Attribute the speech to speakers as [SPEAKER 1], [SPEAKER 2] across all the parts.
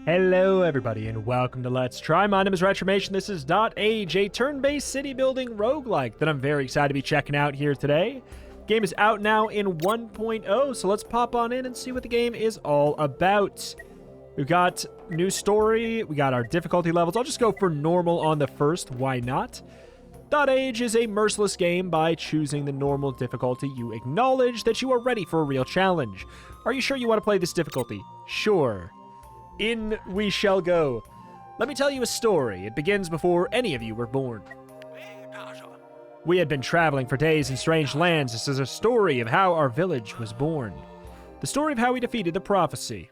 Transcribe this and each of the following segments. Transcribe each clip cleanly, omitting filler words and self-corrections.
[SPEAKER 1] Hello everybody and welcome to Let's Try. My name is Retromation. This is DotAGE, a turn-based city building roguelike that I'm very excited to be checking out here today. Game is out now in 1.0, so let's pop on in and see what the game is all about. We've got new story, we got our difficulty levels. I'll just go for normal on the first, why not? DotAGE is a merciless game. By choosing the normal difficulty, you acknowledge that you are ready for a real challenge. Are you sure you want to play this difficulty? Sure. In we shall go. Let me tell you a story. It begins before any of you were born. We had been traveling for days in strange lands. This is a story of how our village was born. The story of how we defeated the prophecy.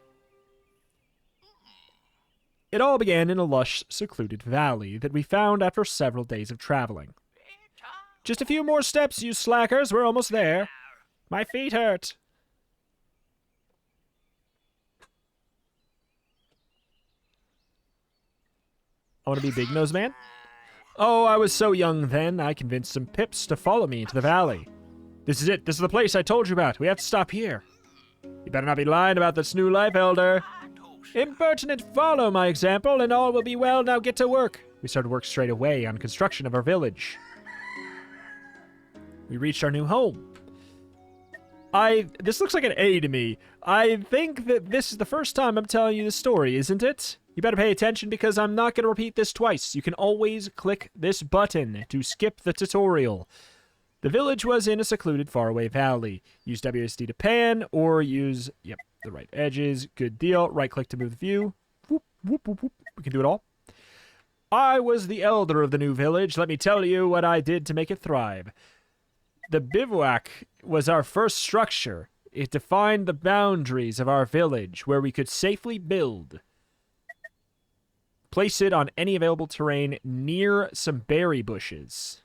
[SPEAKER 1] It all began in a lush, secluded valley that we found after several days of traveling. Just a few more steps, you slackers. We're almost there. My feet hurt. I want to be Big Nose Man? Oh, I was so young then, I convinced some pips to follow me into the valley. This is it. This is the place I told you about. We have to stop here. You better not be lying about this new life, Elder. Impertinent, follow my example, and all will be well. Now get to work. We started work straight away on construction of our village. We reached our new home. This looks like an A to me. I think that this is the first time I'm telling you this story, isn't it? You better pay attention because I'm not going to repeat this twice. You can always click this button to skip the tutorial. The village was in a secluded faraway valley. Use WSD to pan or use, the right edges. Good deal. Right click to move the view. Whoop, whoop, whoop, whoop. We can do it all. I was the elder of the new village. Let me tell you what I did to make it thrive. The bivouac was our first structure. It defined the boundaries of our village where we could safely build. Place it on any available terrain near some berry bushes.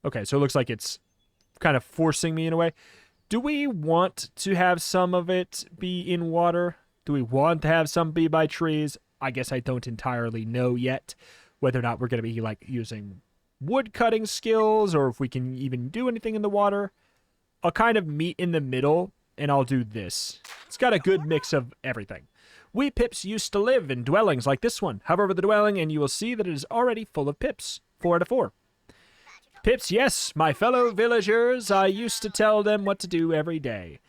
[SPEAKER 1] Okay, so it looks like it's kind of forcing me in a way. Do we want to have some of it be in water? Do we want to have some be by trees? I guess I don't entirely know yet whether or not we're going to be like using wood cutting skills or if we can even do anything in the water. I'll kind of meet in the middle and I'll do this. It's got a good mix of everything. We pips used to live in dwellings like this one. Hover over the dwelling and you will see that it is already full of pips. 4 out of 4. Pips, yes, my fellow villagers. I used to tell them what to do every day.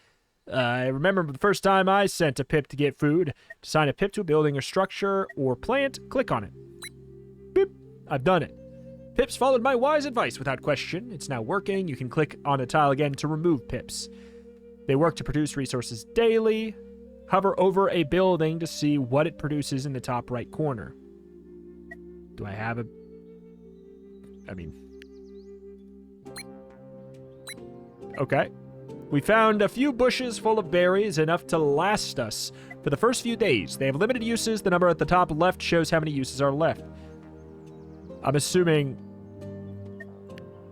[SPEAKER 1] I remember the first time I sent a pip to get food. To assign a pip to a building or structure or plant, click on it. Beep. I've done it. Pips followed my wise advice without question. It's now working. You can click on a tile again to remove pips. They work to produce resources daily. Hover over a building to see what it produces in the top right corner. Do I have a... Okay. We found a few bushes full of berries, enough to last us for the first few days. They have limited uses. The number at the top left shows how many uses are left. I'm assuming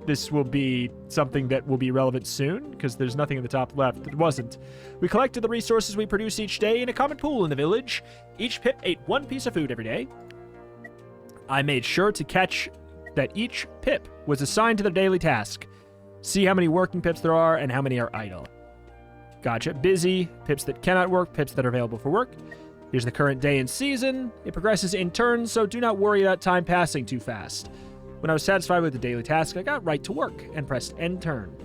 [SPEAKER 1] this will be something that will be relevant soon, because there's nothing in the top left that wasn't. We collected the resources we produce each day in a common pool in the village. Each pip ate one piece of food every day. I made sure to catch that each pip was assigned to their daily task. See how many working pips there are and how many are idle. Gotcha. Busy, pips that cannot work, pips that are available for work. Here's the current day and season. It progresses in turns, so do not worry about time passing too fast. When I was satisfied with the daily task, I got right to work and pressed end turn.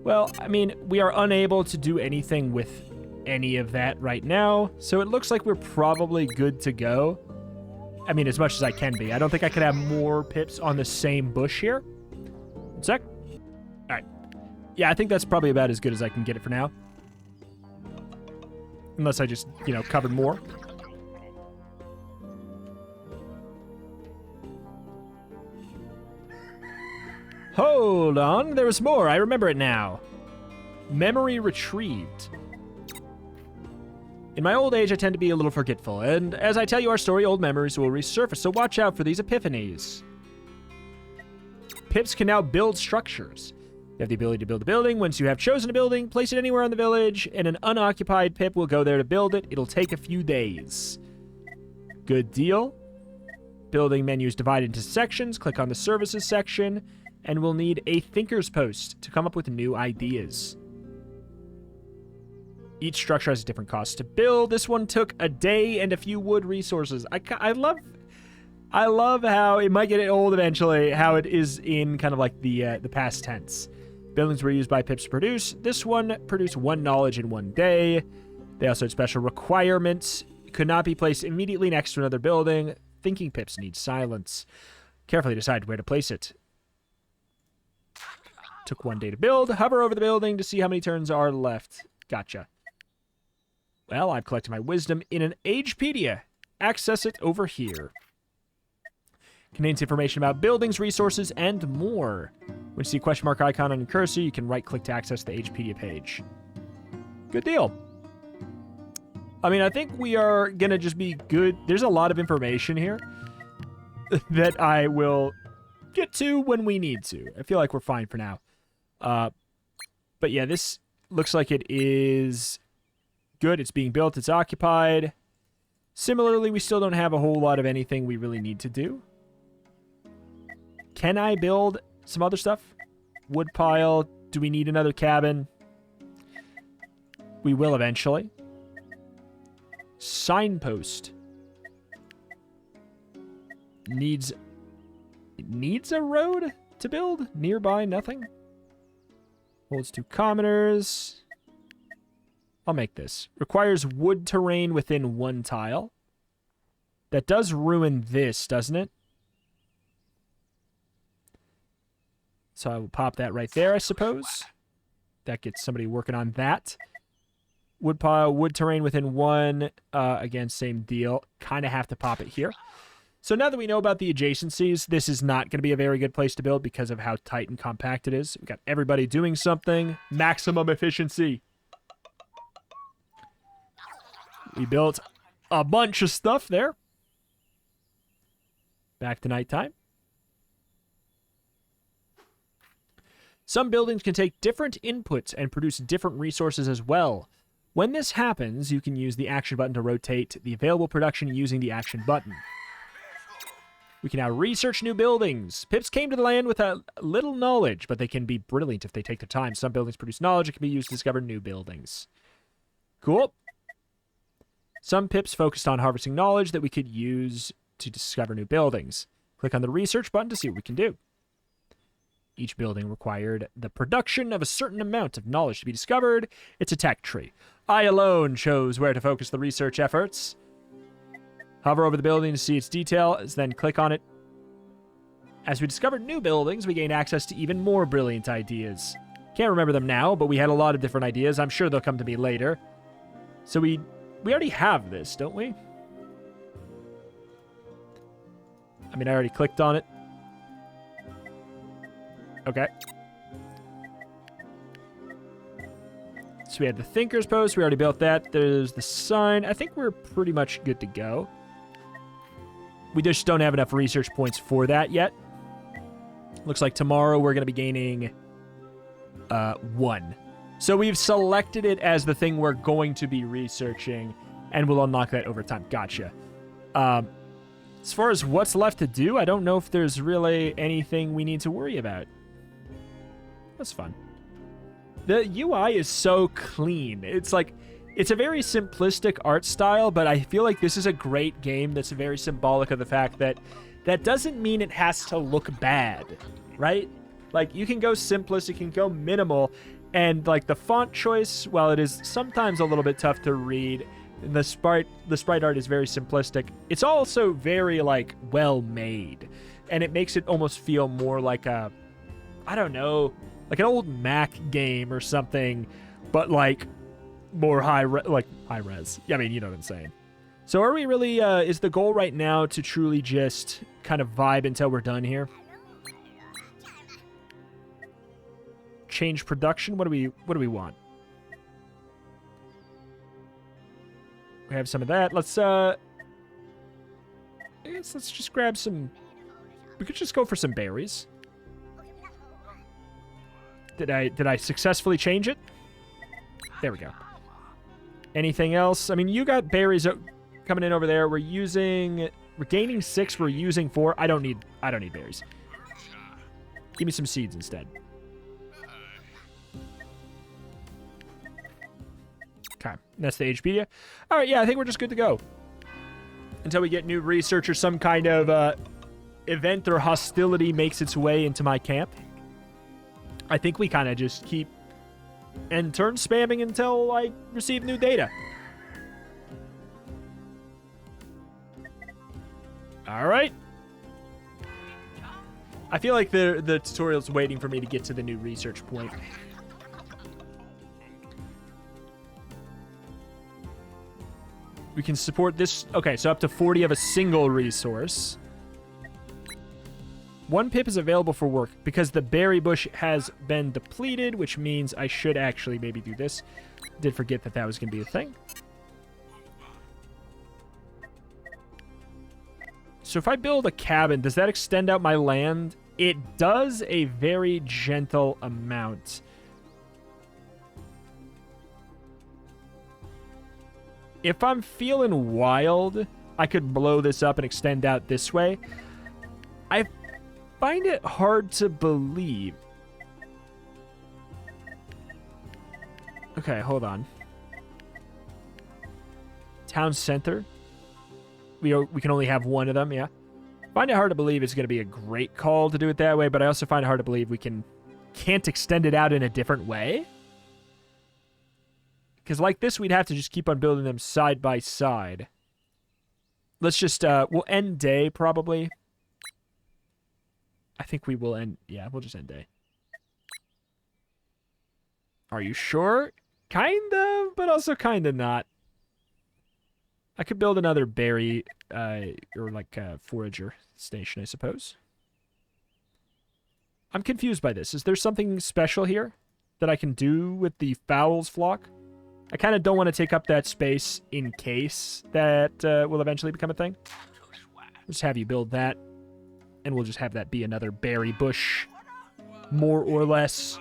[SPEAKER 1] Well, we are unable to do anything with any of that right now, so it looks like we're probably good to go. As much as I can be. I don't think I could have more pips on the same bush here. 1 sec. All right. Yeah, I think that's probably about as good as I can get it for now. Unless I just, covered more. Hold on, there was more. I remember it now. Memory retrieved. In my old age, I tend to be a little forgetful, and as I tell you our story, old memories will resurface, so watch out for these epiphanies. Pips can now build structures. You have the ability to build a building. Once you have chosen a building, place it anywhere in the village, and an unoccupied pip will go there to build it. It'll take a few days. Good deal. Building menu is divided into sections. Click on the services section, and we'll need a thinker's post to come up with new ideas. Each structure has a different cost to build. This one took a day and a few wood resources. I love how it might get old eventually, how it is in kind of like the past tense. Buildings were used by pips to produce. This one produced 1 knowledge in 1 day. They also had special requirements. Could not be placed immediately next to another building. Thinking pips need silence. Carefully decide where to place it. Took 1 day to build. Hover over the building to see how many turns are left. Gotcha. Well, I've collected my wisdom in an Agepedia. Access it over here. Contains information about buildings, resources, and more. When you see a question mark icon on your cursor, you can right-click to access the Agepedia page. Good deal. I mean, I think we are going to just be good. There's a lot of information here that I will get to when we need to. I feel like we're fine for now. But yeah, this looks like it is good. It's being built. It's occupied. Similarly, we still don't have a whole lot of anything we really need to do. Can I build some other stuff? Wood pile. Do we need another cabin? We will eventually. Signpost. Needs a road to build? Nearby, nothing? Holds 2 commoners. I'll make this. Requires wood terrain within 1 tile. That does ruin this, doesn't it? So I will pop that right there, I suppose. That gets somebody working on that. Wood pile, wood terrain within 1. Again, same deal. Kind of have to pop it here. So now that we know about the adjacencies, this is not going to be a very good place to build because of how tight and compact it is. We've got everybody doing something. Maximum efficiency. We built a bunch of stuff there. Back to nighttime. Some buildings can take different inputs and produce different resources as well. When this happens, you can use the action button to rotate the available production using the action button. We can now research new buildings. Pips came to the land with a little knowledge, but they can be brilliant if they take their time. Some buildings produce knowledge that can be used to discover new buildings. Cool. Some pips focused on harvesting knowledge that we could use to discover new buildings. Click on the research button to see what we can do. Each building required the production of a certain amount of knowledge to be discovered. It's a tech tree. I alone chose where to focus the research efforts. Hover over the building to see its details, then click on it. As we discovered new buildings, we gained access to even more brilliant ideas. Can't remember them now, but we had a lot of different ideas. I'm sure they'll come to me later. So we already have this, don't we? I mean, I already clicked on it. Okay. So we had the Thinker's Post. We already built that. There's the sign. I think we're pretty much good to go. We just don't have enough research points for that yet. Looks like tomorrow we're going to be gaining 1. So we've selected it as the thing we're going to be researching, and we'll unlock that over time. Gotcha. As far as what's left to do, I don't know if there's really anything we need to worry about. That's fun. The UI is so clean. It's like, it's a very simplistic art style, but I feel like this is a great game that's very symbolic of the fact that that doesn't mean it has to look bad, right? Like, you can go simplest, you can go minimal, and like the font choice, while it is sometimes a little bit tough to read, the sprite art is very simplistic. It's also very like well made, and it makes it almost feel more like a, I don't know, like an old Mac game or something, but like more high res. Yeah, I mean, you know what I'm saying. So are we really, is the goal right now to truly just kind of vibe until we're done here? Change production? What do we want? We have some of that. Let's just grab some. We could just go for some berries. Did I successfully change it? There we go. Anything else? I mean, you got berries coming in over there. We're gaining 6. We're using 4. I don't need berries. Give me some seeds instead. Okay. That's the Agepedia. All right, yeah, I think we're just good to go. Until we get new research or some kind of event or hostility makes its way into my camp. I think we kind of just keep end turn spamming until I receive new data. All right. I feel like the tutorial's waiting for me to get to the new research point. We can support this. Okay, so up to 40 of a single resource. 1 pip is available for work because the berry bush has been depleted, which means I should actually maybe do this. Did forget that that was going to be a thing. So if I build a cabin, does that extend out my land? It does a very gentle amount. If I'm feeling wild, I could blow this up and extend out this way. I find it hard to believe. Okay, hold on. Town center. We can only have one of them, yeah. Find it hard to believe it's going to be a great call to do it that way, but I also find it hard to believe we can't extend it out in a different way. Because like this, we'd have to just keep on building them side by side. Let's just, we'll end day, probably. I think we will end, yeah, we'll just end day. Are you sure? Kind of, but also kind of not. I could build another berry, or like a forager station, I suppose. I'm confused by this. Is there something special here that I can do with the fowls flock? I kind of don't want to take up that space in case that will eventually become a thing. Just have you build that, and we'll just have that be another berry bush, more or less.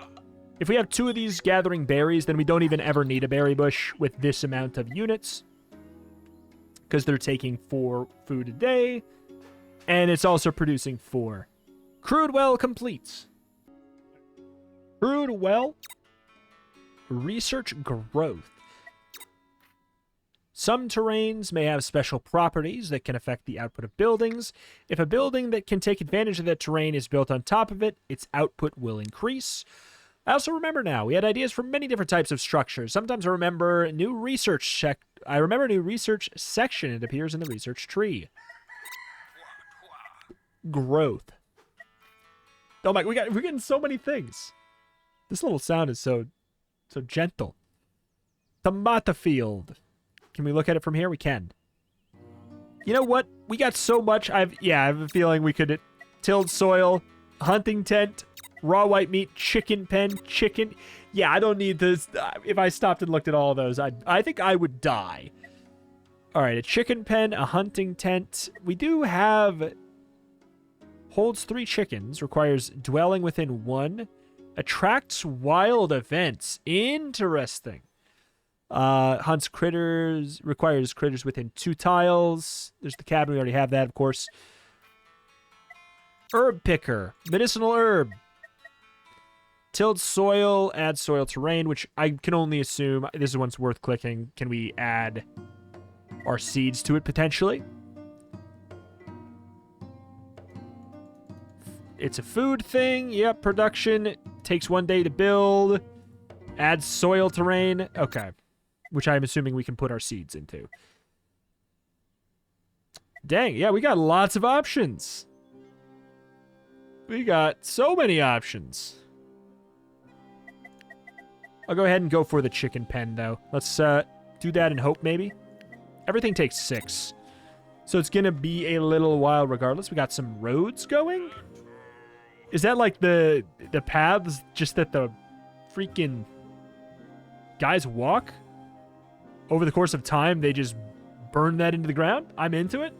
[SPEAKER 1] If we have 2 of these gathering berries, then we don't even ever need a berry bush with this amount of units, because they're taking 4 food a day, and it's also producing 4. Crude well completes. Crude well. Research growth. Some terrains may have special properties that can affect the output of buildings. If a building that can take advantage of that terrain is built on top of it, its output will increase. I also remember now, we had ideas for many different types of structures. Sometimes I remember new research new research section. It appears in the research tree. Growth. Oh my, we're getting so many things. This little sound is so gentle. Tomato field. Can we look at it from here? We can. You know what? We got so much. I have a feeling we could tilled soil, hunting tent, raw white meat, chicken pen, chicken. Yeah, I don't need this. If I stopped and looked at all of those, I think I would die. All right, a chicken pen, a hunting tent. We do have... Holds 3 chickens, requires dwelling within 1. Attracts wild events. Interesting. Hunts critters, requires critters within 2 tiles. There's the cabin, we already have that, of course. Herb picker, medicinal herb. Tilled soil, add soil terrain, which I can only assume, this is one's worth clicking. Can we add our seeds to it potentially? It's a food thing. Yep, production. Takes 1 day to build. Adds soil terrain. Okay. Which I'm assuming we can put our seeds into. Dang, yeah, we got lots of options. We got so many options. I'll go ahead and go for the chicken pen, though. Let's do that and hope, maybe. Everything takes 6. So it's going to be a little while regardless. We got some roads going. Is that like the paths just that the freaking guys walk? Over the course of time, they just burn that into the ground? I'm into it.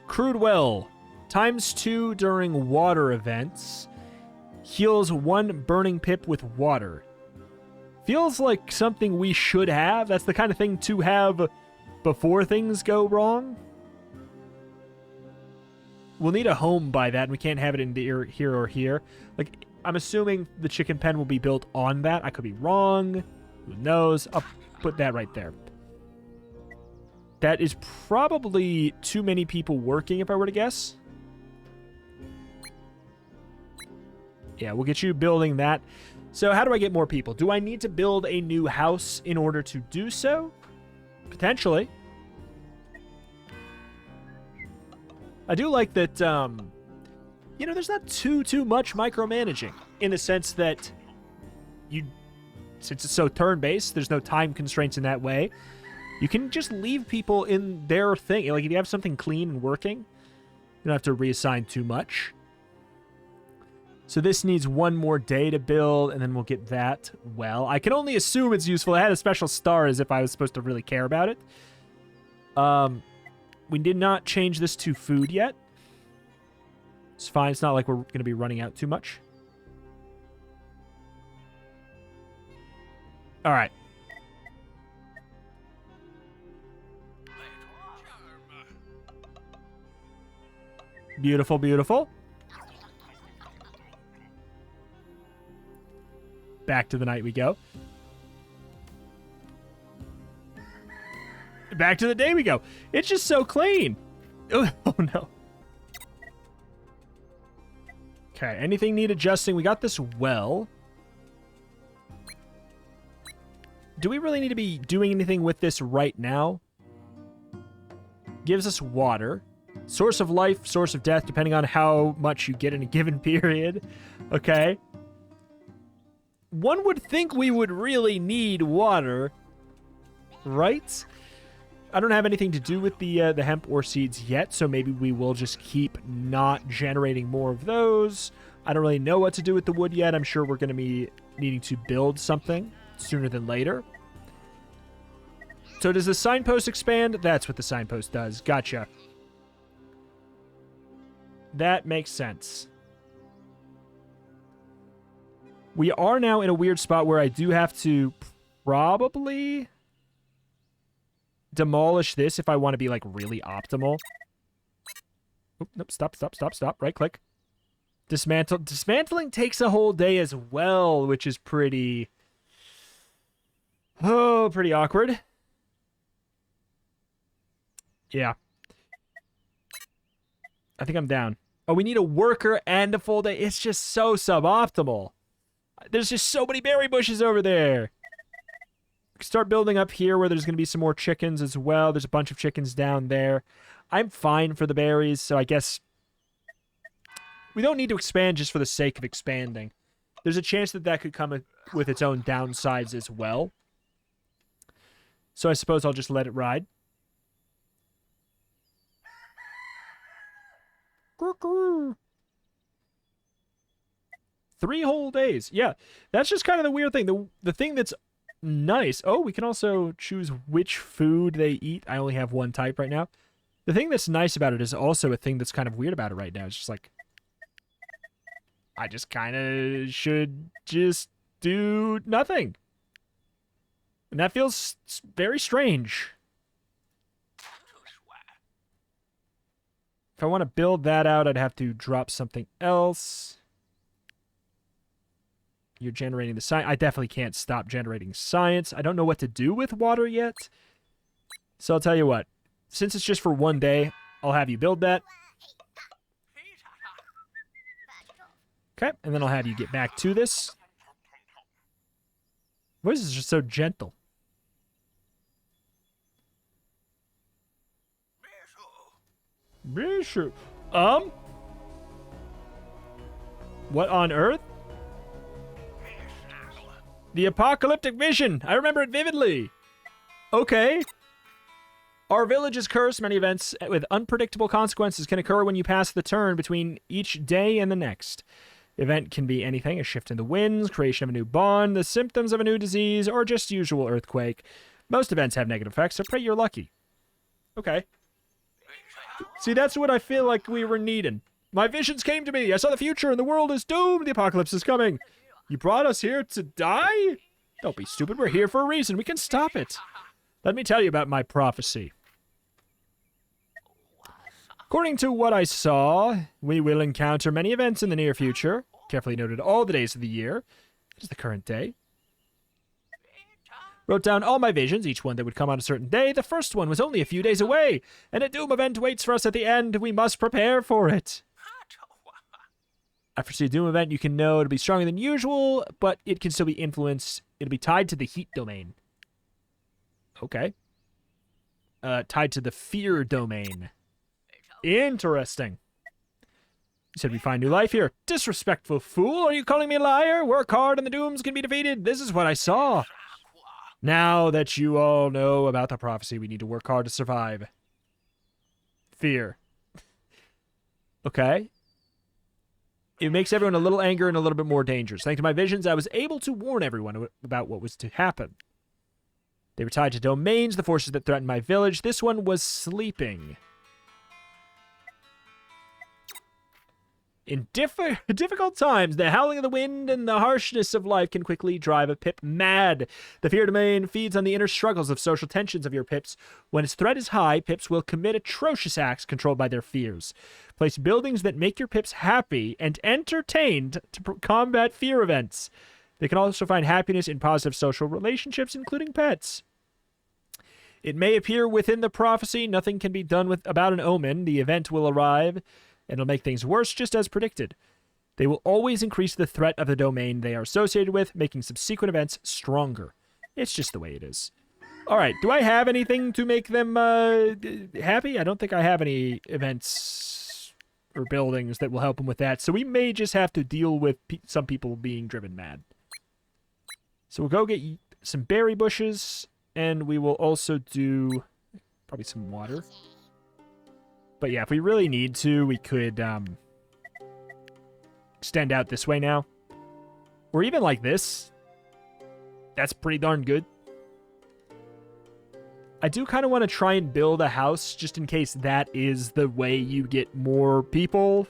[SPEAKER 1] Crude well. ×2 during water events. Heals 1 burning pip with water. Feels like something we should have. That's the kind of thing to have before things go wrong. We'll need a home by that, and we can't have it in here or here. Like, I'm assuming the chicken pen will be built on that. I could be wrong. Who knows? I'll put that right there. That is probably too many people working, if I were to guess. Yeah, we'll get you building that. So how do I get more people? Do I need to build a new house in order to do so? Potentially. I do like that, you know, there's not too much micromanaging in the sense that since it's so turn-based, there's no time constraints in that way. You can just leave people in their thing. Like, if you have something clean and working, you don't have to reassign too much. So this needs one more day to build, and then we'll get that well. I can only assume it's useful. I had a special star as if I was supposed to really care about it. We did not change this to food yet. It's fine. It's not like we're going to be running out too much. All right. Beautiful, beautiful. Back to the night we go. Back to the day we go. It's just so clean. Oh, no. Okay, anything need adjusting? We got this well. Do we really need to be doing anything with this right now? Gives us water. Source of life, source of death, depending on how much you get in a given period. Okay. One would think we would really need water, right? I don't have anything to do with the hemp or seeds yet, so maybe we will just keep not generating more of those. I don't really know what to do with the wood yet. I'm sure we're going to be needing to build something sooner than later. So does the signpost expand? That's what the signpost does. Gotcha. That makes sense. We are now in a weird spot where I do have to probably demolish this if I want to be, like, really optimal. Oop, nope, stop. Right click. Dismantling takes a whole day as well, which is pretty... Oh, pretty awkward. Yeah. I think I'm down. Oh, we need a worker and a full day. It's just so suboptimal. There's just so many berry bushes over there. Start building up here where there's going to be some more chickens as well. There's a bunch of chickens down there. I'm fine for the berries, so I guess we don't need to expand just for the sake of expanding. There's a chance that that could come with its own downsides as well. So I suppose I'll just let it ride. 3 whole days. Yeah, that's just kind of the weird thing. The thing that's nice... Oh, we can also choose which food they eat. I only have one type right now. The thing that's nice about it is also a thing that's kind of weird about it right now. It's just like... I just kind of should just do nothing. And that feels very strange. If I want to build that out, I'd have to drop something else. You're generating the science. I definitely can't stop generating science. I don't know what to do with water yet. So I'll tell you what. Since it's just for one day, I'll have you build that. Okay, and then I'll have you get back to this. Voice is just so gentle. What on earth? The apocalyptic vision. I remember it vividly. Okay. Our village is cursed. Many events with unpredictable consequences can occur when you pass the turn between each day and the next. Event can be anything: a shift in the winds, creation of a new bond, the symptoms of a new disease, or just usual earthquake. Most events have negative effects, so pray you're lucky. Okay. See, that's what I feel like we were needing. My visions came to me. I saw the future and the world is doomed. The apocalypse is coming. You brought us here to die? Don't be stupid. We're here for a reason. We can stop it. Let me tell you about my prophecy. According to what I saw, we will encounter many events in the near future. Carefully noted all the days of the year. It is the current day. Wrote down all my visions, each one that would come on a certain day. The first one was only a few days away, and a doom event waits for us at the end. We must prepare for it. After a doom event, you can know it'll be stronger than usual, but it can still be influenced. It'll be tied to the heat domain. Okay. Tied to the fear domain. Interesting. You said we find new life here. Disrespectful fool, are you calling me a liar? Work hard and the dooms can be defeated. This is what I saw. Now that you all know about the prophecy, we need to work hard to survive. Fear. Okay. It makes everyone a little angry and a little bit more dangerous. Thanks to my visions, I was able to warn everyone about what was to happen. They were tied to domains, the forces that threatened my village. This one was sleeping. In difficult times, the howling of the wind and the harshness of life can quickly drive a pip mad. The fear domain feeds on the inner struggles of social tensions of your pips. When its threat is high, pips will commit atrocious acts controlled by their fears. Place buildings that make your pips happy and entertained to combat fear events. They can also find happiness in positive social relationships, including pets. It may appear within the prophecy, nothing can be done about an omen. The event will arrive, and it'll make things worse, just as predicted. They will always increase the threat of the domain they are associated with, making subsequent events stronger. It's just the way it is. All right, do I have anything to make them happy? I don't think I have any events or buildings that will help them with that, so we may just have to deal with some people being driven mad. So we'll go get some berry bushes, and we will also do probably some water. But yeah, if we really need to, we could extend out this way now. Or even like this. That's pretty darn good. I do kind of want to try and build a house just in case that is the way you get more people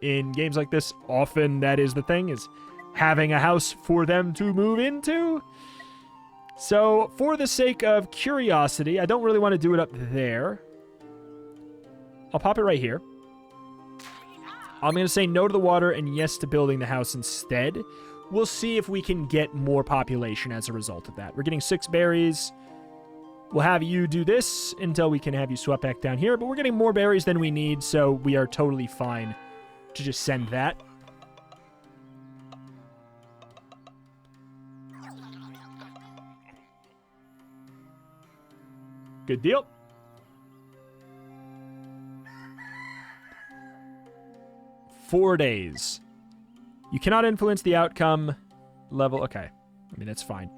[SPEAKER 1] in games like this. Often that is the thing, is having a house for them to move into. So for the sake of curiosity, I don't really want to do it up there. I'll pop it right here. I'm going to say no to the water and yes to building the house instead. We'll see if we can get more population as a result of that. We're getting 6 berries. We'll have you do this until we can have you swap back down here. But we're getting more berries than we need, so we are totally fine to just send that. Good deal. Four days. You cannot influence the outcome level. Okay. I mean, that's fine.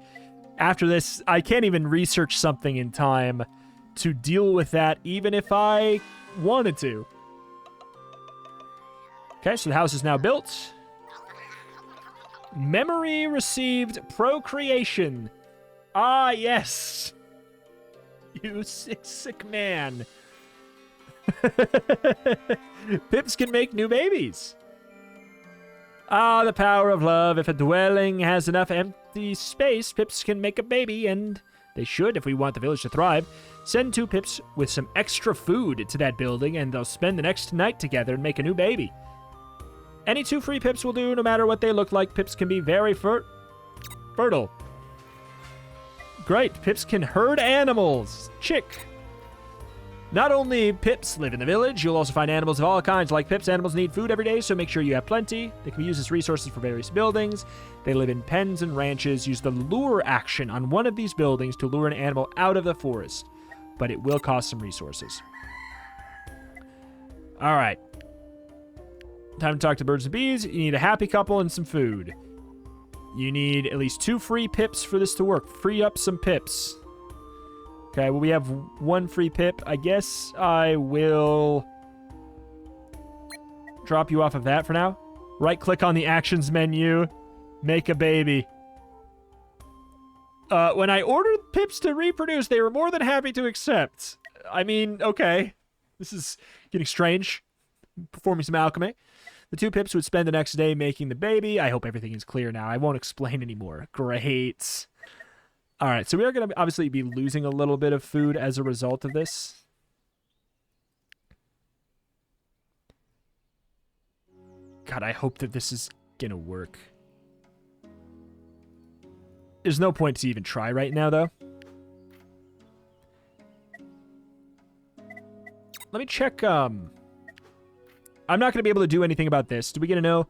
[SPEAKER 1] After this, I can't even research something in time to deal with that, even if I wanted to. Okay, so the house is now built. Memory received procreation. Ah, yes. You sick man. Pips can make new babies. Ah, the power of love. If a dwelling has enough empty space, pips can make a baby, and they should if we want the village to thrive. Send 2 pips with some extra food to that building, and they'll spend the next night together and make a new baby. Any 2 free pips will do, no matter what they look like. Pips can be very fertile. Great, pips can herd animals. Chick. Not only pips live in the village, you'll also find animals of all kinds. Like pips, animals need food every day, so make sure you have plenty. They can be used as resources for various buildings. They live in pens and ranches. Use the lure action on one of these buildings to lure an animal out of the forest, but it will cost some resources. All right. Time to talk to birds and bees. You need a happy couple and some food. You need at least 2 free pips for this to work. Free up some pips. Okay, well, we have 1 free pip. I guess I will drop you off of that for now. Right-click on the actions menu. Make a baby. When I ordered pips to reproduce, they were more than happy to accept. I mean, okay. This is getting strange. Performing some alchemy. The 2 pips would spend the next day making the baby. I hope everything is clear now. I won't explain anymore. Great. All right, so we are going to obviously be losing a little bit of food as a result of this. God, I hope that this is gonna work. There's no point to even try right now, though. Let me check, I'm not going to be able to do anything about this. Do we get to know?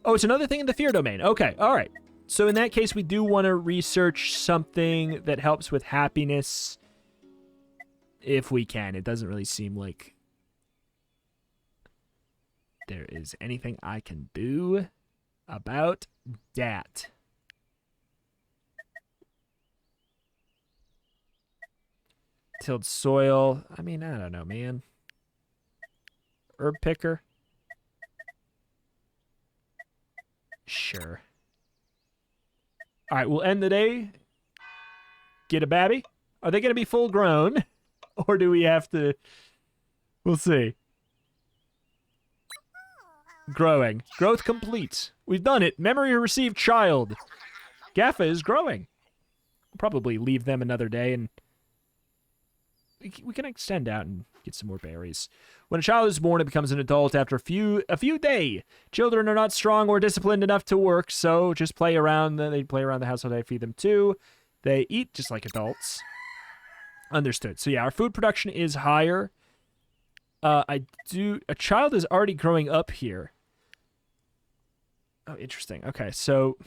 [SPEAKER 1] Oh, it's another thing in the fear domain. Okay, all right. So in that case, we do want to research something that helps with happiness. If we can. It doesn't really seem like there is anything I can do about that. Tilled soil. I mean, I don't know, man. Herb picker. Sure. All right, we'll end the day. Get a babby. Are they going to be full grown? Or do we have to... We'll see. Growing. Growth complete. We've done it. Memory received child. Gaffa is growing. We'll probably leave them another day and... We can extend out and get some more berries. When a child is born, it becomes an adult after a few days. Children are not strong or disciplined enough to work, so just play around. They play around the house all day. Feed them too. They eat just like adults. Understood. So yeah, our food production is higher. A child is already growing up here. Oh, interesting. Okay, so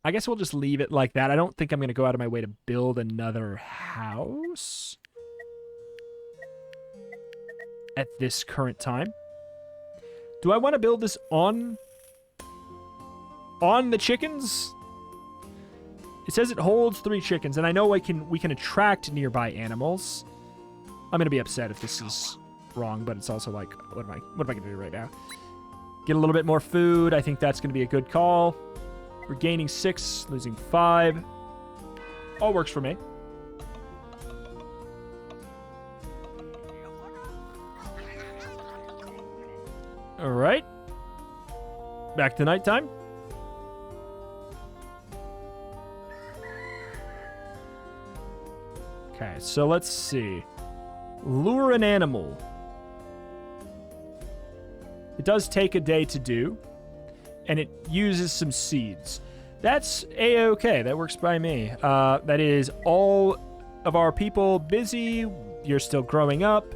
[SPEAKER 1] I guess we'll just leave it like that. I don't think I'm going to go out of my way to build another house at this current time. Do I want to build this on the chickens? It says it holds 3 chickens, and I know we can attract nearby animals. I'm going to be upset if this is wrong, but it's also like, what am I going to do right now? Get a little bit more food. I think that's going to be a good call. We're gaining 6, losing 5. All works for me. All right. Back to nighttime. Okay, so let's see. Lure an animal. It does take a day to do. And it uses some seeds. That's A-okay. That works by me. That is all of our people busy. You're still growing up.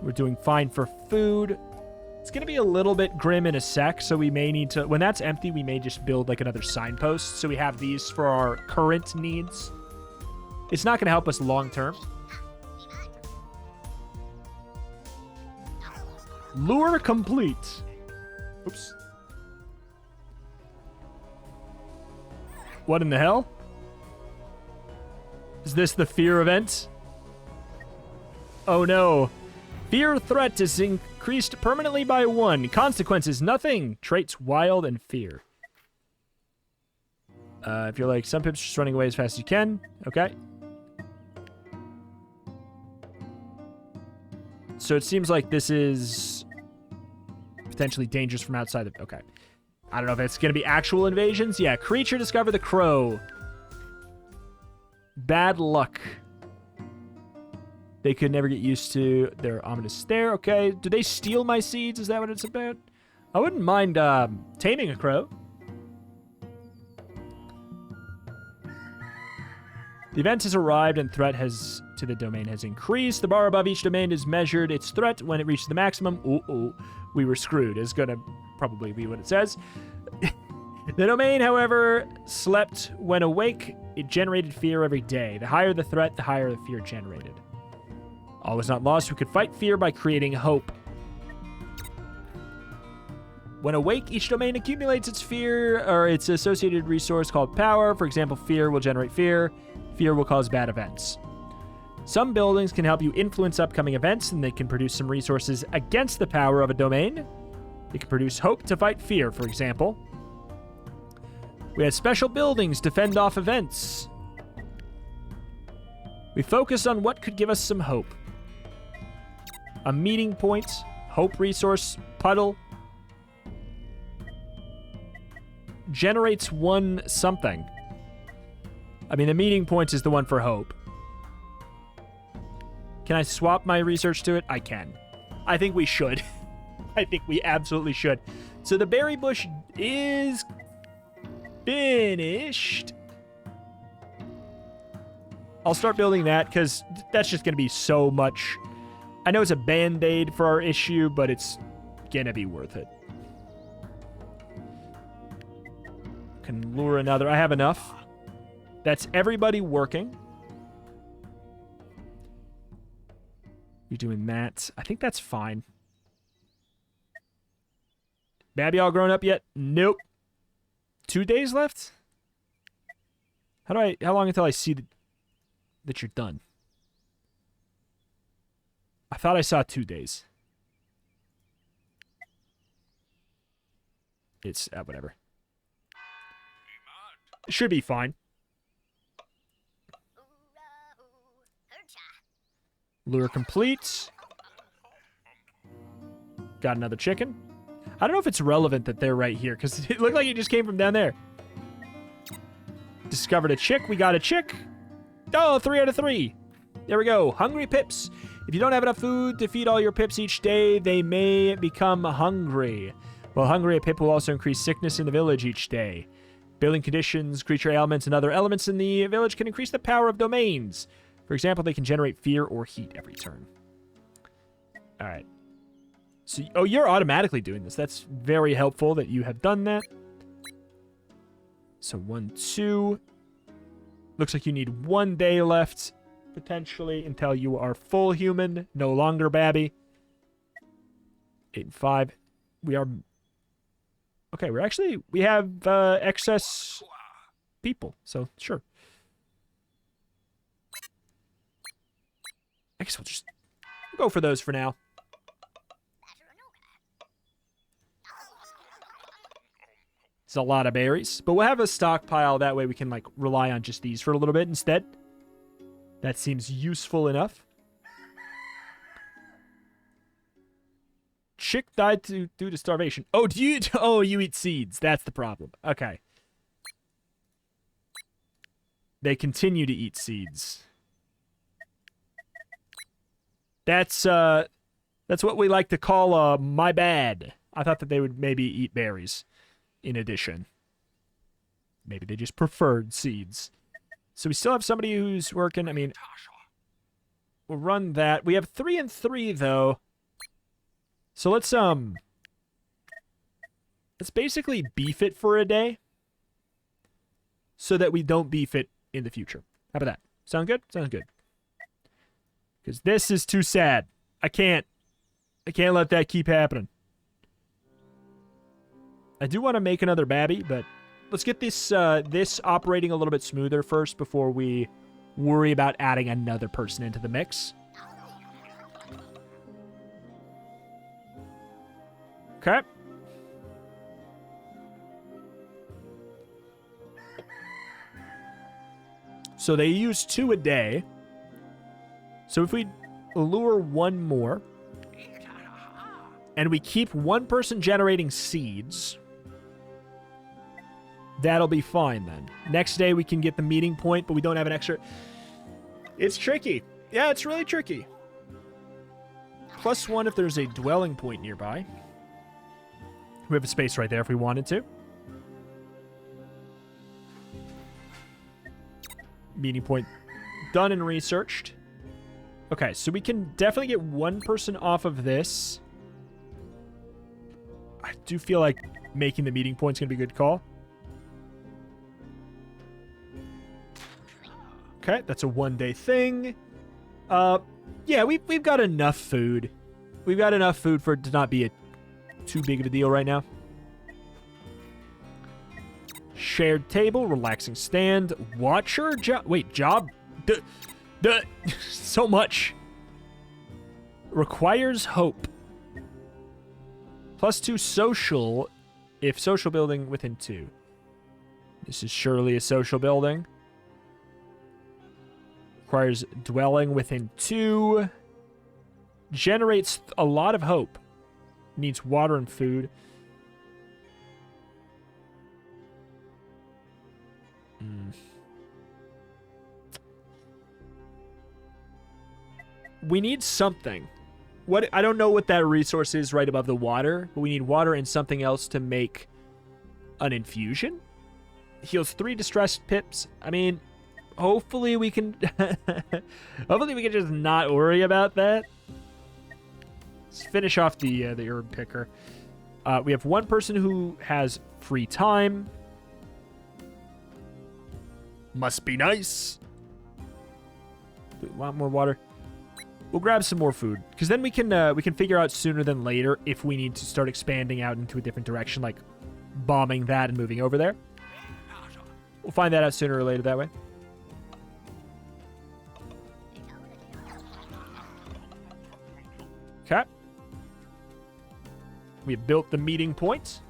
[SPEAKER 1] We're doing fine for food. It's going to be a little bit grim in a sec, so we may need to... When that's empty, we may just build like another signpost, so we have these for our current needs. It's not going to help us long term. Lure complete. Oops. What in the hell? Is this the fear event? Oh no. Fear threat is increased permanently by 1. Consequences, nothing. Traits, wild and fear. If you're like, some pips just running away as fast as you can. Okay. So it seems like this is potentially dangerous from outside of... Okay. I don't know if it's going to be actual invasions. Yeah, creature discover the crow. Bad luck. They could never get used to their ominous stare. Okay, do they steal my seeds? Is that what it's about? I wouldn't mind taming a crow. The event has arrived and threat to the domain has increased. The bar above each domain is measured its threat. When it reaches the maximum, we were screwed. Is going to probably be what it says. The domain, however, slept when awake. It generated fear every day. The higher the threat, the higher the fear generated. All was not lost. We could fight fear by creating hope. When awake, each domain accumulates its fear or its associated resource called power. For example, fear will generate fear. Fear will cause bad events. Some buildings can help you influence upcoming events, and they can produce some resources against the power of a domain. They can produce hope to fight fear, for example. We had special buildings to fend off events. We focused on what could give us some hope. A meeting point, hope resource, puddle. Generates 1 something. I mean, the meeting point is the one for hope. Can I swap my research to it? I can. I think we should. I think we absolutely should. So the berry bush is finished. I'll start building that because that's just going to be so much. I know it's a band-aid for our issue, but it's going to be worth it. Can lure another. I have enough. That's everybody working. You're doing that. I think that's fine. Babby all grown up yet? Nope. 2 days left? How long until I see that you're done? I thought I saw 2 days. It's, whatever. It should be fine. Lure complete. Got another chicken. I don't know if it's relevant that they're right here, because it looked like it just came from down there. Discovered a chick. We got a chick. Oh, 3 out of 3. There we go. Hungry pips. If you don't have enough food to feed all your pips each day, they may become hungry. While hungry, a pip will also increase sickness in the village each day. Building conditions, creature ailments, and other elements in the village can increase the power of domains. For example, they can generate fear or heat every turn. All right. So, oh, you're automatically doing this. That's very helpful that you have done that. So 1, 2. Looks like you need 1 day left, potentially, until you are full human, no longer babby. 8 and 5. We are... Okay, we have excess people, so sure. I guess we'll just go for those for now. It's a lot of berries, but we'll have a stockpile. That way we can, like, rely on just these for a little bit instead. That seems useful enough. Chick died due to starvation. Oh, you eat seeds. That's the problem. Okay. They continue to eat seeds. That's what we like to call my bad. I thought that they would maybe eat berries in addition. Maybe they just preferred seeds. So we still have somebody who's working. I mean, we'll run that. We have 3 and 3 though. So let's basically beef it for a day so that we don't beef it in the future. How about that? Sound good? Sounds good. Because this is too sad. I can't let that keep happening. I do want to make another babby, but let's get this this operating a little bit smoother first before we worry about adding another person into the mix. Okay. So they use 2 a day. So if we lure 1 more, and we keep 1 person generating seeds, that'll be fine then. Next day we can get the meeting point, but we don't have an extra... It's tricky. Yeah, it's really tricky. +1 if there's a dwelling point nearby. We have a space right there if we wanted to. Meeting point done and researched. Okay, so we can definitely get 1 person off of this. I do feel like making the meeting point's going to be a good call. Okay, that's a 1-day thing. Yeah, we've got enough food. We've got enough food for it to not be too big of a deal right now. Shared table, relaxing stand, watcher, job. So much. Requires hope. +2 social, if social building within 2. This is surely a social building. Requires dwelling within 2. Generates a lot of hope. Needs water and food. We need something. What I don't know what that resource is right above the water, but we need water and something else to make an infusion. Heals 3 distressed pips. I mean, hopefully we can hopefully we can just not worry about that. Let's finish off the herb picker. We have one person who has free time. Must be nice. Do we want more water? We'll grab some more food, because then we can figure out sooner than later if we need to start expanding out into a different direction, like bombing that and moving over there. We'll find that out sooner or later that way. Okay. We have built the meeting point.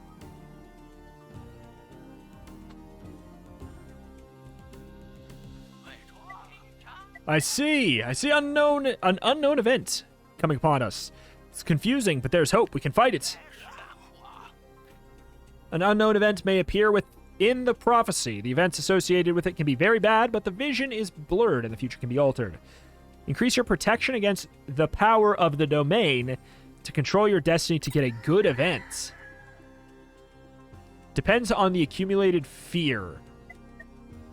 [SPEAKER 1] I see an unknown event coming upon us. It's confusing, but there's hope. We can fight it. An unknown event may appear within the prophecy. The events associated with it can be very bad, but the vision is blurred and the future can be altered. Increase your protection against the power of the domain to control your destiny to get a good event. Depends on the accumulated fear.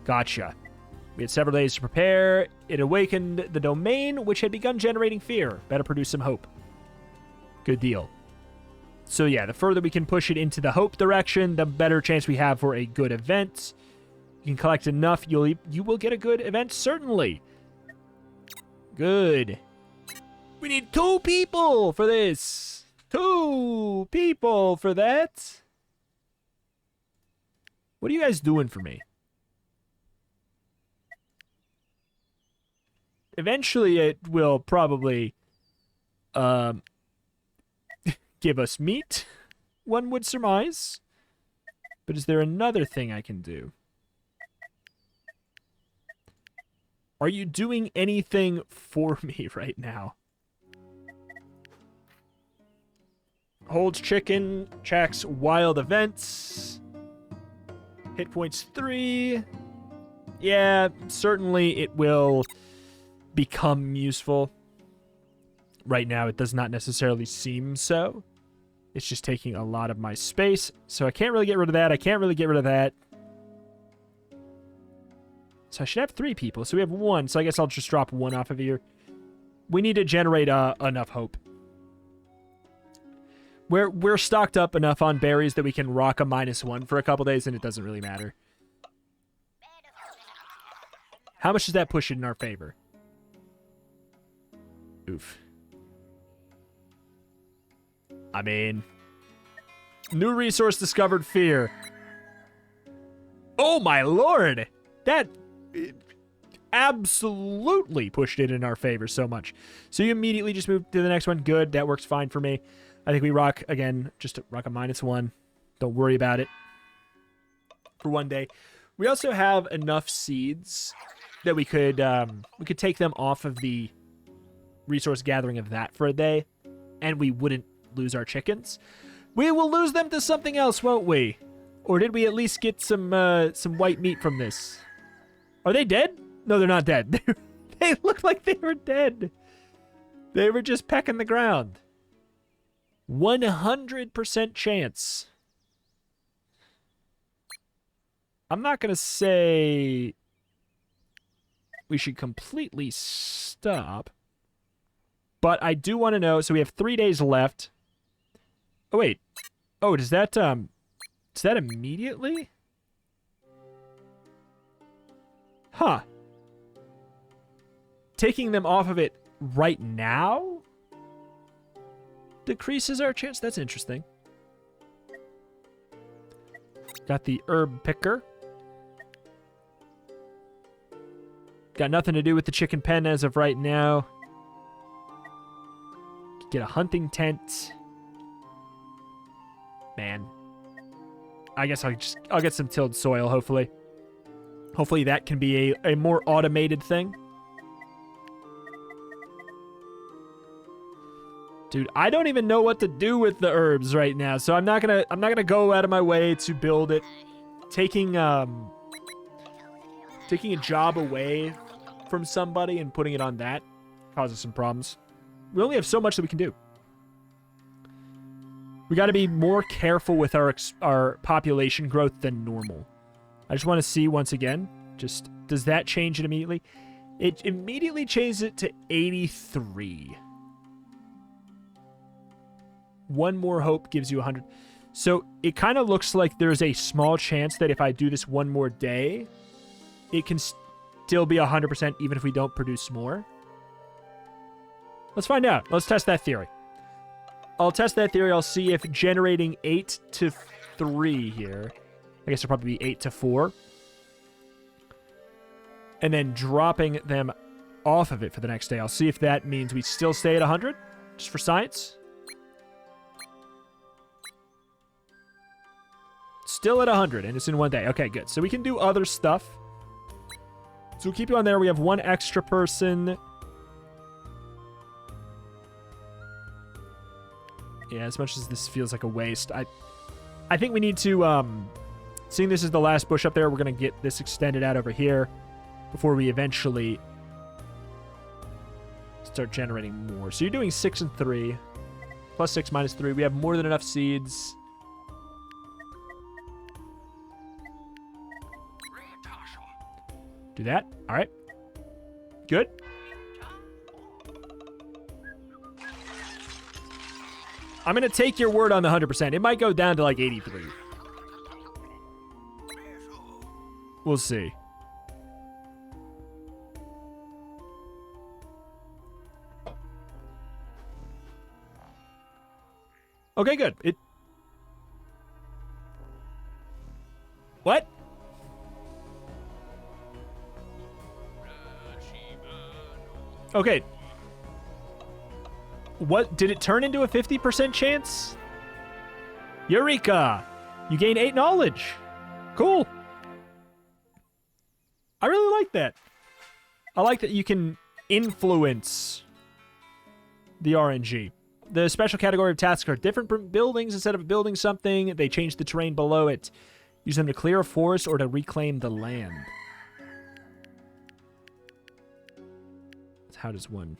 [SPEAKER 1] Gotcha. We had several days to prepare. It awakened the domain, which had begun generating fear. Better produce some hope. Good deal. So yeah, the further we can push it into the hope direction, the better chance we have for a good event. You can collect enough, you will get a good event, certainly. Good. We need 2 people for this. 2 people for that. What are you guys doing for me? Eventually, it will probably give us meat, one would surmise. But is there another thing I can do? Are you doing anything for me right now? Holds chicken, checks wild events. Hit points 3. Yeah, certainly it will become useful. Right now, it does not necessarily seem so. It's just taking a lot of my space, so I can't really get rid of that. I can't really get rid of that. So I should have 3 people. So we have 1, so I guess I'll just drop 1 off of here. We need to generate enough hope. We're stocked up enough on berries that we can rock a -1 for a couple days, and it doesn't really matter. How much does that push it in our favor? Oof. I mean, new resource discovered, fear. Oh my lord! That absolutely pushed it in our favor so much. So you immediately just move to the next one. Good, that works fine for me. I think we rock, again, just rock a -1. Don't worry about it for 1 day. We also have enough seeds that we could take them off of the resource gathering of that for a day, and we wouldn't lose our chickens. We will lose them to something else, won't we? Or did we at least get some white meat from this? Are they dead? No, they're not dead. They look like they were dead. They were just pecking the ground. 100% chance. I'm not going to say we should completely stop, but I do want to know. So we have 3 days left. Oh, wait. Oh, does that immediately? Huh. Taking them off of it right now decreases our chance. That's interesting. Got the herb picker. Got nothing to do with the chicken pen as of right now. Get a hunting tent. Man. I guess I'll get some tilled soil, hopefully. Hopefully that can be a more automated thing. Dude, I don't even know what to do with the herbs right now, so I'm not gonna go out of my way to build it. Taking a job away from somebody and putting it on that causes some problems. we only have so much that we can do. We got to be more careful with our population growth than normal. I just want to see once again, just does that change it immediately? It immediately changes it to 83. One more hope gives you 100. So it kind of looks like there's a small chance that if I do this one more day, it can still be 100% even if we don't produce more. Let's find out. Let's test that theory. I'll test that theory. I'll see if generating 8 to 3 here. I guess it'll probably be 8 to 4. And then dropping them off of it for the next day. I'll see if that means we still stay at 100, just for science. Still at 100, and it's in one day. Okay, good. So we can do other stuff. So we'll keep you on there. We have one extra person. Yeah, as much as this feels like a waste, I think we need to, seeing this is the last bush up there, we're going to get this extended out over here before we eventually start generating more. So you're doing 6 and 3. Plus 6 minus 3. We have more than enough seeds. Do that. All right. Good. I'm going to take your word on the 100%. It might go down to like 83. We'll see. Okay, good. What? Okay. What? Did it turn into a 50% chance? Eureka! You gain 8 knowledge. Cool. I really like that. I like that you can influence the RNG. The special category of tasks are different buildings. Instead of building something, they change the terrain below it. Use them to clear a forest or to reclaim the land. How does one...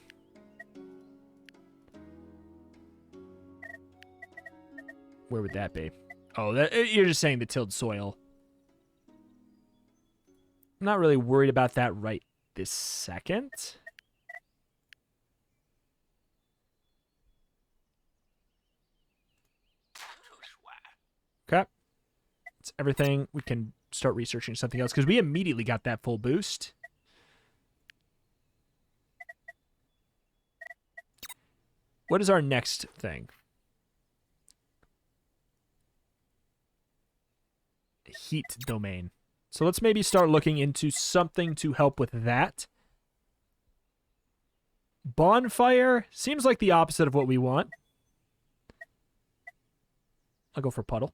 [SPEAKER 1] Where would that be? Oh, you're just saying the tilled soil. I'm not really worried about that right this second. Okay. It's everything. We can start researching something else because we immediately got that full boost. What is our next thing? Heat domain. So let's maybe start looking into something to help with that. Bonfire seems like the opposite of what we want. I'll go for puddle.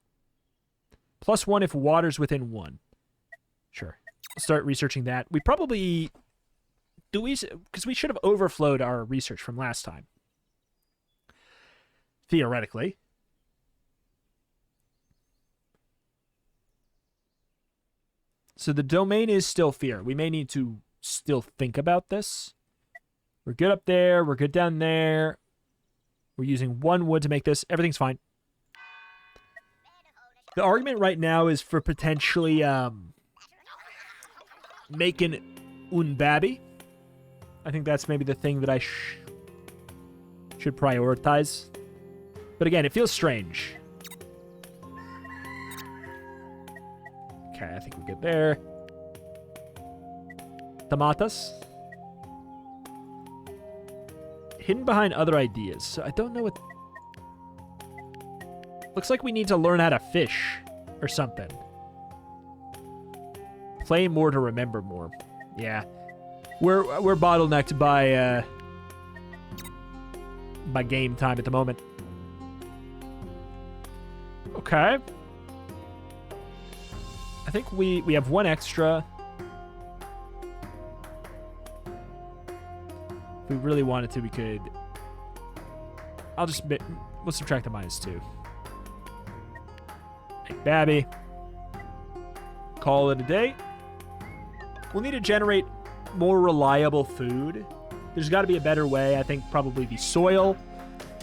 [SPEAKER 1] +1 if water's within 1. Sure. We'll start researching that. We probably... Because we should have overflowed our research from last time. Theoretically. So the domain is still fear. We may need to still think about this. We're good up there. We're good down there. We're using 1 wood to make this. Everything's fine. The argument right now is for potentially making unbabi. I think that's maybe the thing that I should prioritize. But again, it feels strange. Okay, I think we're good there. Tomatas. Hidden behind other ideas. So I don't know what... Looks like we need to learn how to fish or something. Play more to remember more. Yeah. We're bottlenecked by game time at the moment. Okay. I think we have 1 extra. If we really wanted to, we could... We'll subtract the -2. Make Babby. Call it a day. We'll need to generate more reliable food. There's got to be a better way. I think probably the soil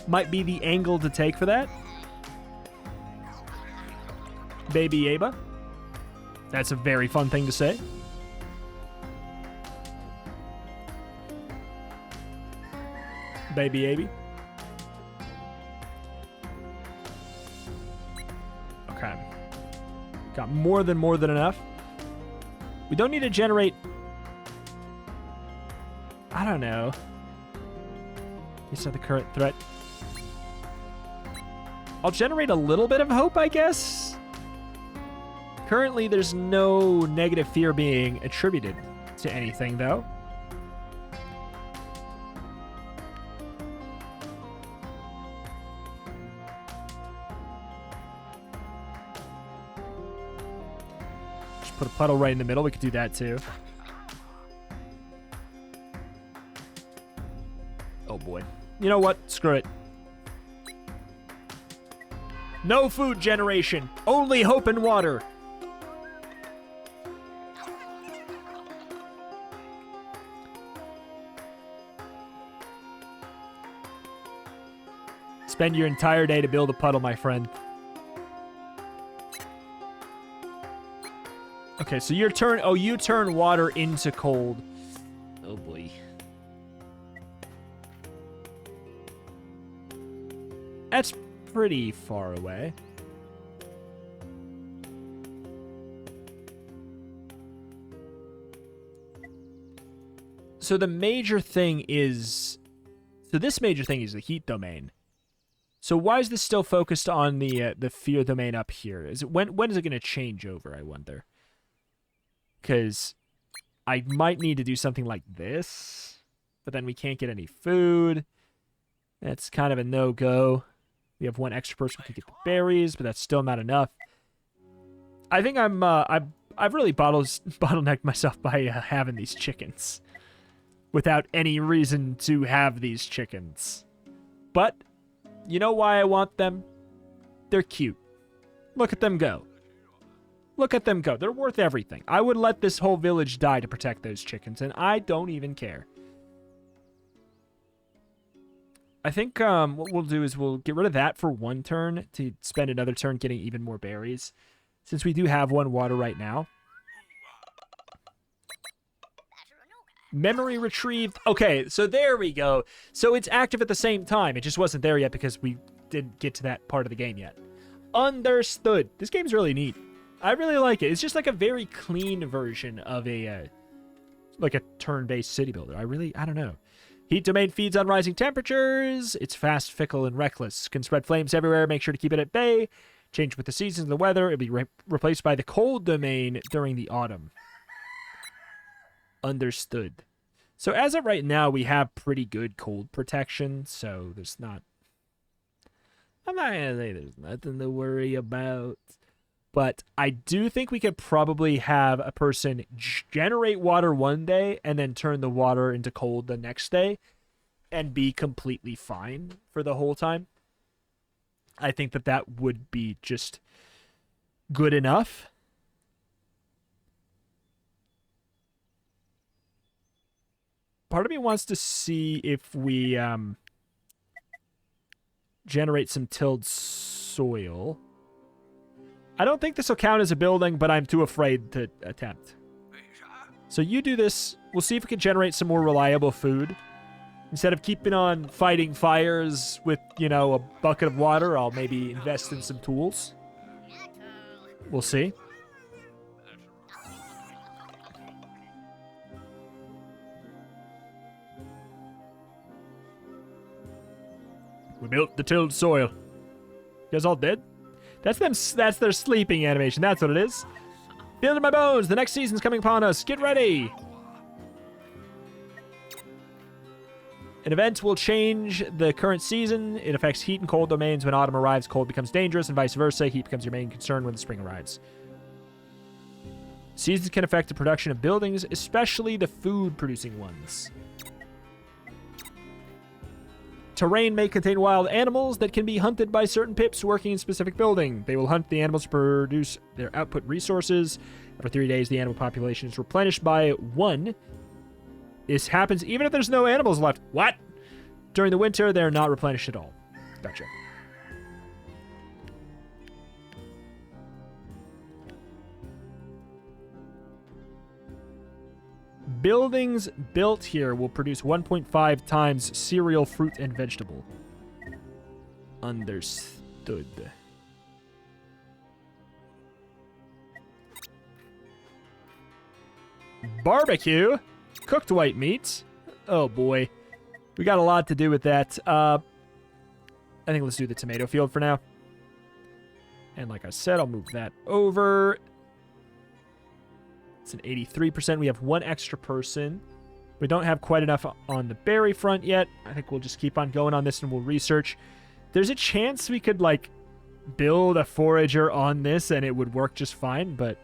[SPEAKER 1] might be the angle to take for that. Baby Aba. That's a very fun thing to say. Baby Abby. Okay. Got more than enough. We don't need to generate... I don't know. These are the current threat. I'll generate a little bit of hope, I guess. Currently, there's no negative fear being attributed to anything, though. Just put a puddle right in the middle. We could do that, too. Oh, boy. You know what? Screw it. No food generation. Only hope and water. Spend your entire day to build a puddle, my friend. Okay, so your turn... Oh, you turn water into cold. Oh, boy. That's pretty far away. So the major thing is... So this major thing is the heat domain. So why is this still focused on the fear domain up here? Is it when is it going to change over, I wonder? Because I might need to do something like this, but then we can't get any food. That's kind of a no-go. We have one extra person who can get the berries, but that's still not enough. I think I've really bottlenecked myself by having these chickens without any reason to have these chickens. But you know why I want them? They're cute. Look at them go. Look at them go. They're worth everything. I would let this whole village die to protect those chickens, and I don't even care. I think what we'll do is we'll get rid of that for one turn to spend another turn getting even more berries, since we do have one water right now. Memory retrieved. Okay, so there we go. So it's active at the same time. It just wasn't there yet because we didn't get to that part of the game yet. Understood. This game's really neat. I really like it. It's just like a very clean version of a like a turn-based city builder. I don't know. Heat domain feeds on rising temperatures. It's fast, fickle, and reckless. Can spread flames everywhere. Make sure to keep it at bay. Change with the seasons and the weather. It'll be replaced by the cold domain during the autumn. Understood. So as of right now, we have pretty good cold protection. So there's not... I'm not going to say there's nothing to worry about. But I do think we could probably have a person generate water one day and then turn the water into cold the next day and be completely fine for the whole time. I think that that would be just good enough. Part of me wants to see if we generate some tilled soil. I don't think this will count as a building, but I'm too afraid to attempt. So you do this. We'll see if we can generate some more reliable food. Instead of keeping on fighting fires with, you know, a bucket of water, I'll maybe invest in some tools. We'll see. We built the tilled soil. You guys all dead? That's them. That's their sleeping animation. That's what it is. Feel in my bones. The next season's coming upon us. Get ready. An event will change the current season. It affects heat and cold domains. When autumn arrives, cold becomes dangerous, and vice versa. Heat becomes your main concern when the spring arrives. Seasons can affect the production of buildings, especially the food-producing ones. Terrain may contain wild animals that can be hunted by certain pips working in specific building. They will hunt the animals to produce their output resources. After 3 days, the animal population is replenished by 1. This happens even if there's no animals left. What? During the winter, they're not replenished at all. Gotcha. Buildings built here will produce 1.5 times cereal, fruit, and vegetable. Understood. Barbecue? Cooked white meat? Oh boy. We got a lot to do with that. I think let's do the tomato field for now. And like I said, I'll move that over. It's an 83%. We have one extra person. We don't have quite enough on the berry front yet. I think we'll just keep on going on this and we'll research. There's a chance we could, like, build a forager on this and it would work just fine, but...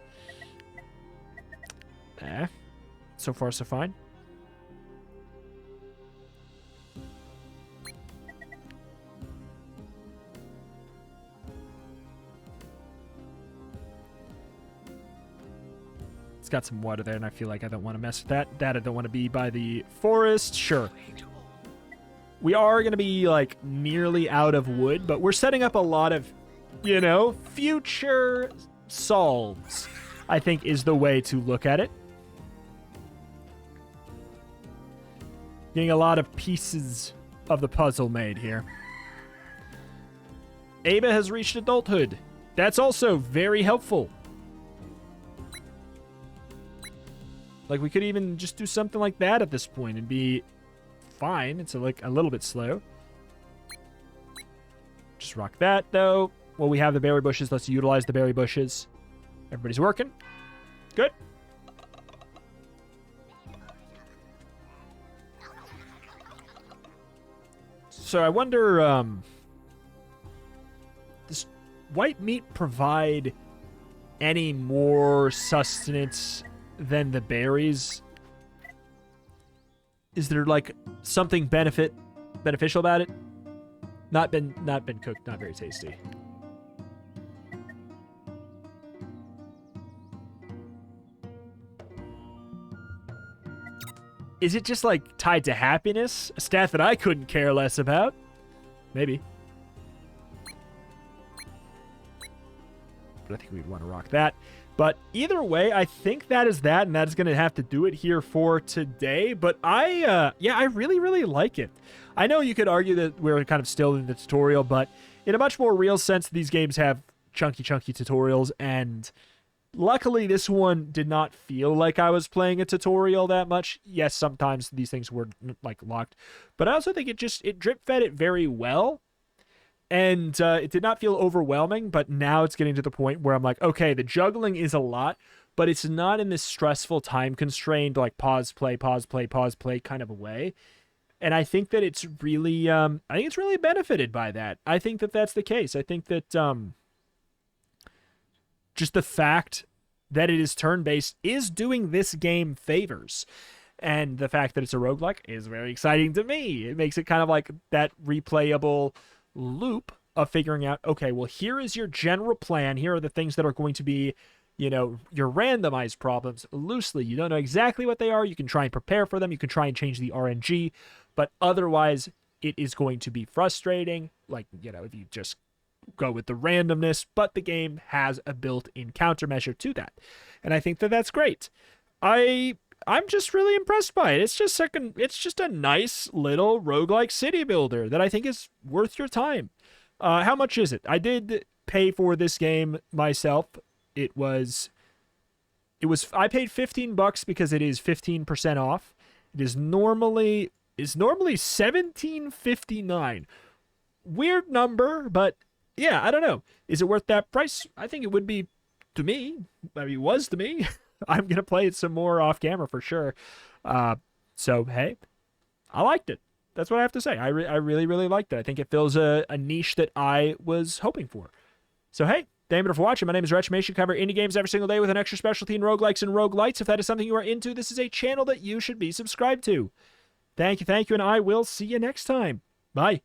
[SPEAKER 1] so far, so fine. Got some water there, and I feel like I don't want to mess with that. That I don't want to be by the forest. Sure. We are going to be, like, nearly out of wood, but we're setting up a lot of, you know, future solves, I think, is the way to look at it. Getting a lot of pieces of the puzzle made here. Ava has reached adulthood. That's also very helpful. Like, we could even just do something like that at this point and be fine. It's, like, a little bit slow. Just rock that, though. Well, we have the berry bushes. Let's utilize the berry bushes. Everybody's working. Good. So I wonder, does white meat provide any more sustenance than the berries? Is there, like, something beneficial about it? Not been cooked, not very tasty. Is it just, like, tied to happiness? A stat that I couldn't care less about? Maybe. But I think we'd want to rock that. But either way, I think that is that, and that is going to have to do it here for today. But I really, really like it. I know you could argue that we're kind of still in the tutorial, but in a much more real sense, these games have chunky tutorials, and luckily this one did not feel like I was playing a tutorial that much. Yes, sometimes these things were, like, locked, but I also think it drip-fed it very well. And it did not feel overwhelming, but now it's getting to the point where I'm like, okay, the juggling is a lot, but it's not in this stressful, time-constrained, like, pause, play kind of a way. And I think that it's really, benefited by that. I think that that's the case. I think that just the fact that it is turn-based is doing this game favors. And the fact that it's a roguelike is very exciting to me. It makes it kind of like that replayable loop of figuring out, okay, well, here is your general plan. Here are the things that are going to be, you know, your randomized problems loosely. You don't know exactly what they are. You can try and prepare for them. You can try and change the RNG, but otherwise it is going to be frustrating. Like, you know, if you just go with the randomness, but the game has a built-in countermeasure to that. And I think that that's great. I'm just really impressed by it. It's just a nice little roguelike city builder that I think is worth your time. How much is it? I did pay for this game myself. I paid $15 because it is 15% off. It is normally $17.59. Weird number, but yeah, I don't know. Is it worth that price? I think it would be to me. I mean, it was to me. I'm going to play it some more off camera for sure. So, hey, I liked it. That's what I have to say. I really, really liked it. I think it fills a niche that I was hoping for. So, hey, thank you for watching. My name is Wretch Mation. Cover indie games every single day with an extra specialty in roguelikes and roguelites. If that is something you are into, this is a channel that you should be subscribed to. Thank you, and I will see you next time. Bye.